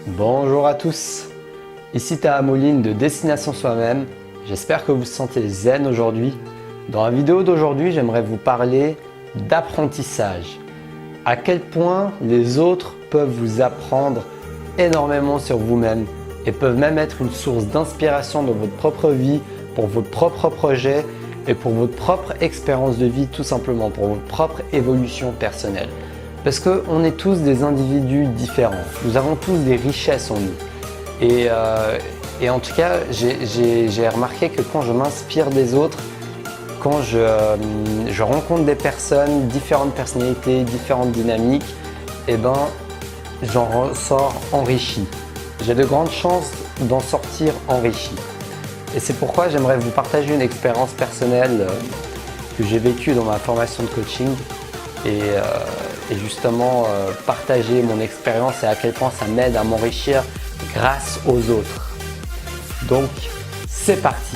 Bonjour à tous, ici Taha Mouline de Destination Soi-même. J'espère que vous vous sentez zen aujourd'hui. Dans la vidéo d'aujourd'hui, j'aimerais vous parler d'apprentissage. À quel point les autres peuvent vous apprendre énormément sur vous-même et peuvent même être une source d'inspiration dans votre propre vie, pour votre propre projet et pour votre propre expérience de vie, tout simplement, pour votre propre évolution personnelle. Parce qu'on est tous des individus différents, nous avons tous des richesses en nous. Et en tout cas, j'ai remarqué que quand je m'inspire des autres, quand je rencontre des personnes, différentes personnalités, différentes dynamiques, eh ben, j'en ressors enrichi. J'ai de grandes chances d'en sortir enrichi. Et c'est pourquoi j'aimerais vous partager une expérience personnelle que j'ai vécue dans ma formation de coaching et justement partager mon expérience et à quel point ça m'aide à m'enrichir grâce aux autres. Donc, c'est parti!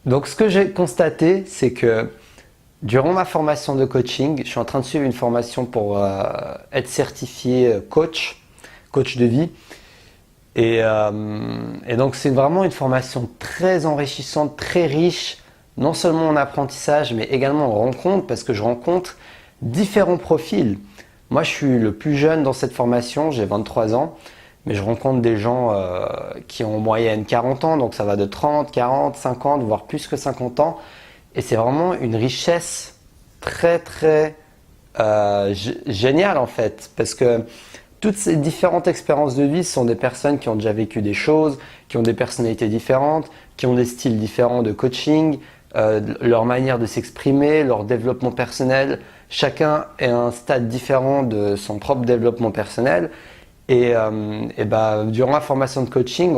Donc, ce que j'ai constaté, c'est que durant ma formation de coaching, je suis en train de suivre une formation pour être certifié coach de vie. Et donc, c'est vraiment une formation très enrichissante, très riche, non seulement en apprentissage, mais également en rencontre, parce que je rencontre différents profils. Moi, je suis le plus jeune dans cette formation, j'ai 23 ans. Mais je rencontre des gens qui ont en moyenne 40 ans, donc ça va de 30, 40, 50, voire plus que 50 ans. Et c'est vraiment une richesse très géniale en fait, parce que toutes ces différentes expériences de vie sont des personnes qui ont déjà vécu des choses, qui ont des personnalités différentes, qui ont des styles différents de coaching, leur manière de s'exprimer, leur développement personnel. Chacun est à un stade différent de son propre développement personnel. Durant la formation de coaching,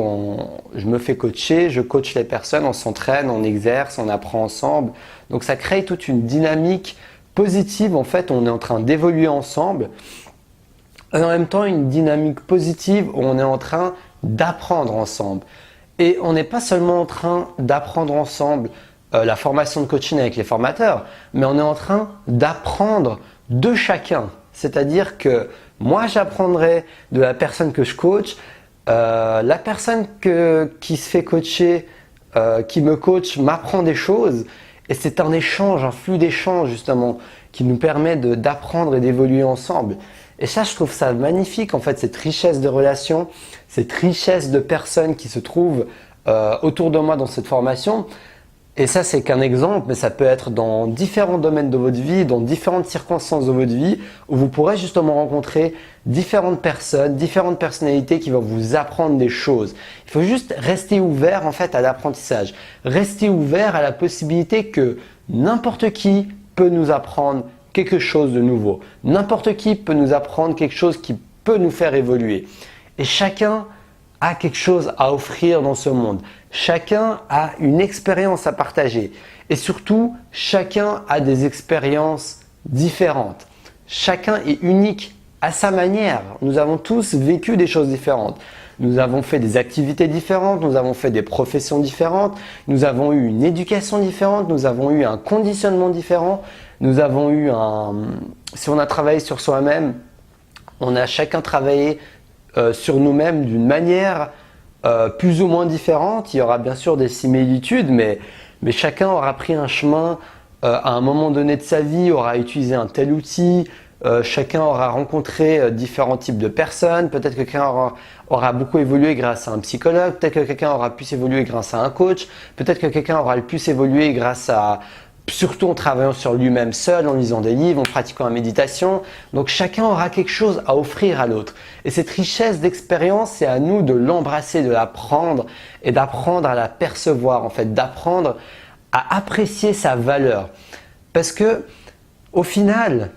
je me fais coacher, je coach les personnes, on s'entraîne, on exerce, on apprend ensemble. Donc ça crée toute une dynamique positive. En fait, on est en train d'évoluer ensemble. Et en même temps, une dynamique positive où on est en train d'apprendre ensemble. Et on n'est pas seulement en train d'apprendre ensemble la formation de coaching avec les formateurs, mais on est en train d'apprendre de chacun. C'est-à-dire que moi, j'apprendrai de la personne que je coach, la personne qui se fait coacher, qui me coach, m'apprend des choses. Et c'est un échange, un flux d'échange justement, qui nous permet d'apprendre et d'évoluer ensemble. Et ça, je trouve ça magnifique en fait, cette richesse de relations, cette richesse de personnes qui se trouvent autour de moi dans cette formation. Et ça, c'est qu'un exemple, mais ça peut être dans différents domaines de votre vie, dans différentes circonstances de votre vie, où vous pourrez justement rencontrer différentes personnes, différentes personnalités qui vont vous apprendre des choses. Il faut juste rester ouvert en fait à l'apprentissage, rester ouvert à la possibilité que n'importe qui peut nous apprendre quelque chose de nouveau. N'importe qui peut nous apprendre quelque chose qui peut nous faire évoluer. Et chacun a quelque chose à offrir dans ce monde. Chacun a une expérience à partager. Et surtout, chacun a des expériences différentes. Chacun est unique à sa manière. Nous avons tous vécu des choses différentes. Nous avons fait des activités différentes, nous avons fait des professions différentes, nous avons eu une éducation différente, nous avons eu un conditionnement différent, nous avons eu si on a travaillé sur soi-même, on a chacun travaillé sur nous-mêmes d'une manière plus ou moins différente. Il y aura bien sûr des similitudes, mais chacun aura pris un chemin à un moment donné de sa vie, aura utilisé un tel outil, chacun aura rencontré différents types de personnes. Peut-être que quelqu'un aura beaucoup évolué grâce à un psychologue, peut-être que quelqu'un aura pu évoluer grâce à un coach, peut-être que quelqu'un aura le plus évolué grâce à surtout en travaillant sur lui-même seul, en lisant des livres, en pratiquant la méditation. Donc chacun aura quelque chose à offrir à l'autre. Et cette richesse d'expérience, c'est à nous de l'embrasser, de la prendre et d'apprendre à la percevoir, en fait, d'apprendre à apprécier sa valeur. Parce que au final,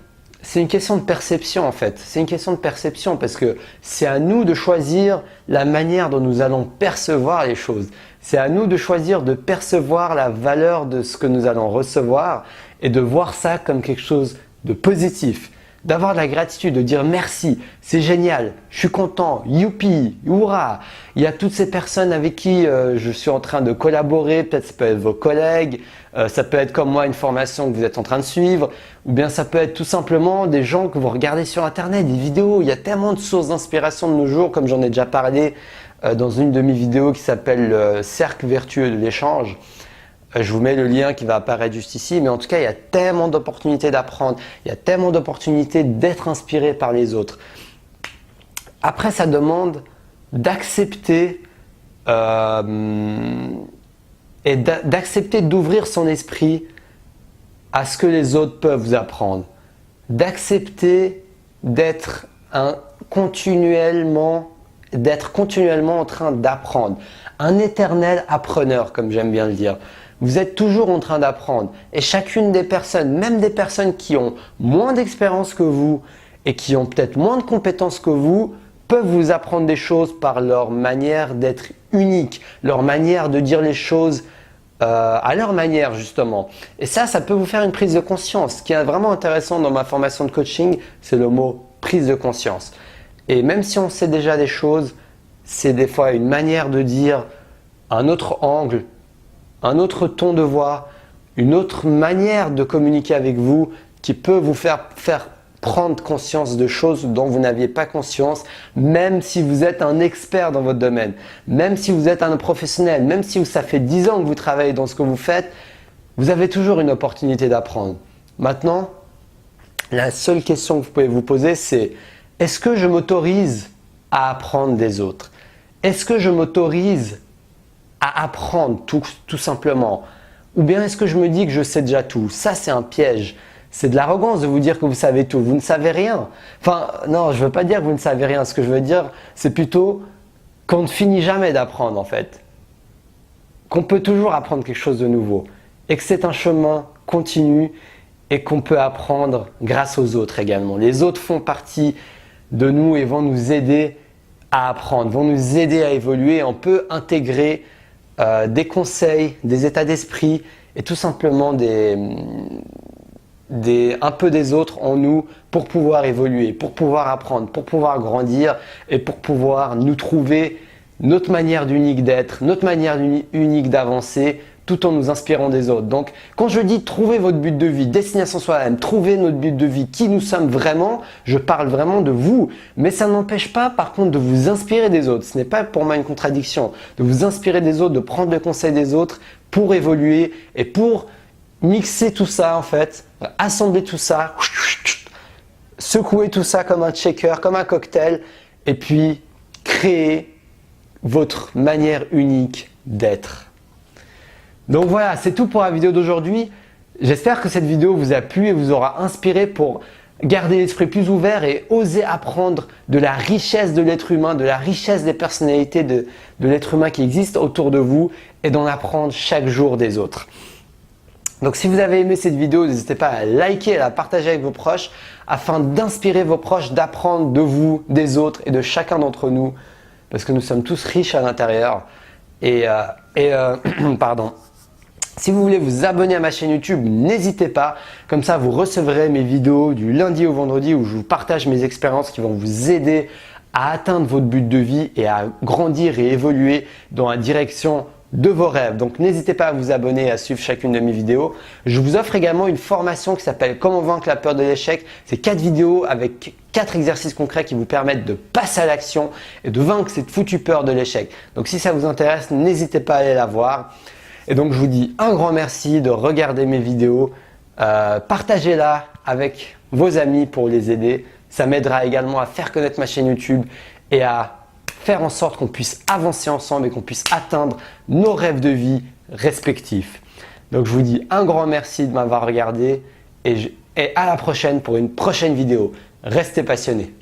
c'est une question de perception en fait. C'est une question de perception parce que c'est à nous de choisir la manière dont nous allons percevoir les choses. C'est à nous de choisir de percevoir la valeur de ce que nous allons recevoir et de voir ça comme quelque chose de positif. d'avoir de la gratitude, de dire merci, c'est génial, je suis content, youpi, hurrah. Il y a toutes ces personnes avec qui je suis en train de collaborer, peut-être ça peut être vos collègues, ça peut être comme moi une formation que vous êtes en train de suivre, ou bien ça peut être tout simplement des gens que vous regardez sur internet, des vidéos. Il y a tellement de sources d'inspiration de nos jours, comme j'en ai déjà parlé dans une de mes vidéos qui s'appelle le cercle vertueux de l'échange. Je vous mets le lien qui va apparaître juste ici, mais en tout cas, il y a tellement d'opportunités d'apprendre, il y a tellement d'opportunités d'être inspiré par les autres. Après, ça demande d'accepter et d'accepter d'ouvrir son esprit à ce que les autres peuvent vous apprendre. D'accepter d'être continuellement en train d'apprendre. Un éternel appreneur, comme j'aime bien le dire. Vous êtes toujours en train d'apprendre et chacune des personnes, même des personnes qui ont moins d'expérience que vous et qui ont peut-être moins de compétences que vous, peuvent vous apprendre des choses par leur manière d'être unique, leur manière de dire les choses à leur manière justement. Et ça peut vous faire une prise de conscience. Ce qui est vraiment intéressant dans ma formation de coaching, c'est le mot prise de conscience. Et même si on sait déjà des choses, c'est des fois une manière de dire, un autre angle, un autre ton de voix, une autre manière de communiquer avec vous qui peut vous faire prendre conscience de choses dont vous n'aviez pas conscience, même si vous êtes un expert dans votre domaine, même si vous êtes un professionnel, même si ça fait 10 ans que vous travaillez dans ce que vous faites, vous avez toujours une opportunité d'apprendre. Maintenant, la seule question que vous pouvez vous poser, c'est est-ce que je m'autorise à apprendre des autres? Est-ce que je m'autorise à apprendre tout simplement? Ou bien est-ce que je me dis que je sais déjà tout? Ça, c'est un piège. C'est de l'arrogance de vous dire que vous savez tout. Vous ne savez rien. Enfin, non, je ne veux pas dire que vous ne savez rien. Ce que je veux dire, c'est plutôt qu'on ne finit jamais d'apprendre en fait. Qu'on peut toujours apprendre quelque chose de nouveau. Et que c'est un chemin continu et qu'on peut apprendre grâce aux autres également. Les autres font partie de nous et vont nous aider à apprendre, vont nous aider à évoluer. On peut intégrer des conseils, des états d'esprit et tout simplement un peu des autres en nous pour pouvoir évoluer, pour pouvoir apprendre, pour pouvoir grandir et pour pouvoir nous trouver notre manière unique d'être, notre manière unique d'avancer tout en nous inspirant des autres. Donc, quand je dis trouver votre but de vie, destination soi-même, trouver notre but de vie, qui nous sommes vraiment, je parle vraiment de vous. Mais ça n'empêche pas, par contre, de vous inspirer des autres. Ce n'est pas pour moi une contradiction. De vous inspirer des autres, de prendre le conseil des autres pour évoluer et pour mixer tout ça en fait, assembler tout ça, secouer tout ça comme un shaker, comme un cocktail et puis créer votre manière unique d'être. Donc voilà, c'est tout pour la vidéo d'aujourd'hui. J'espère que cette vidéo vous a plu et vous aura inspiré pour garder l'esprit plus ouvert et oser apprendre de la richesse de l'être humain, de la richesse des personnalités de l'être humain qui existe autour de vous et d'en apprendre chaque jour des autres. Donc si vous avez aimé cette vidéo, n'hésitez pas à liker et à la partager avec vos proches afin d'inspirer vos proches, d'apprendre de vous, des autres et de chacun d'entre nous parce que nous sommes tous riches à l'intérieur. Pardon. Si vous voulez vous abonner à ma chaîne YouTube, n'hésitez pas. Comme ça, vous recevrez mes vidéos du lundi au vendredi où je vous partage mes expériences qui vont vous aider à atteindre votre but de vie et à grandir et évoluer dans la direction de vos rêves. Donc n'hésitez pas à vous abonner et à suivre chacune de mes vidéos. Je vous offre également une formation qui s'appelle Comment vaincre la peur de l'échec. C'est 4 vidéos avec 4 exercices concrets qui vous permettent de passer à l'action et de vaincre cette foutue peur de l'échec. Donc si ça vous intéresse, n'hésitez pas à aller la voir. Et donc je vous dis un grand merci de regarder mes vidéos. Partagez-la avec vos amis pour les aider. Ça m'aidera également à faire connaître ma chaîne YouTube et à faire en sorte qu'on puisse avancer ensemble et qu'on puisse atteindre nos rêves de vie respectifs. Donc je vous dis un grand merci de m'avoir regardé et à la prochaine pour une prochaine vidéo. Restez passionnés.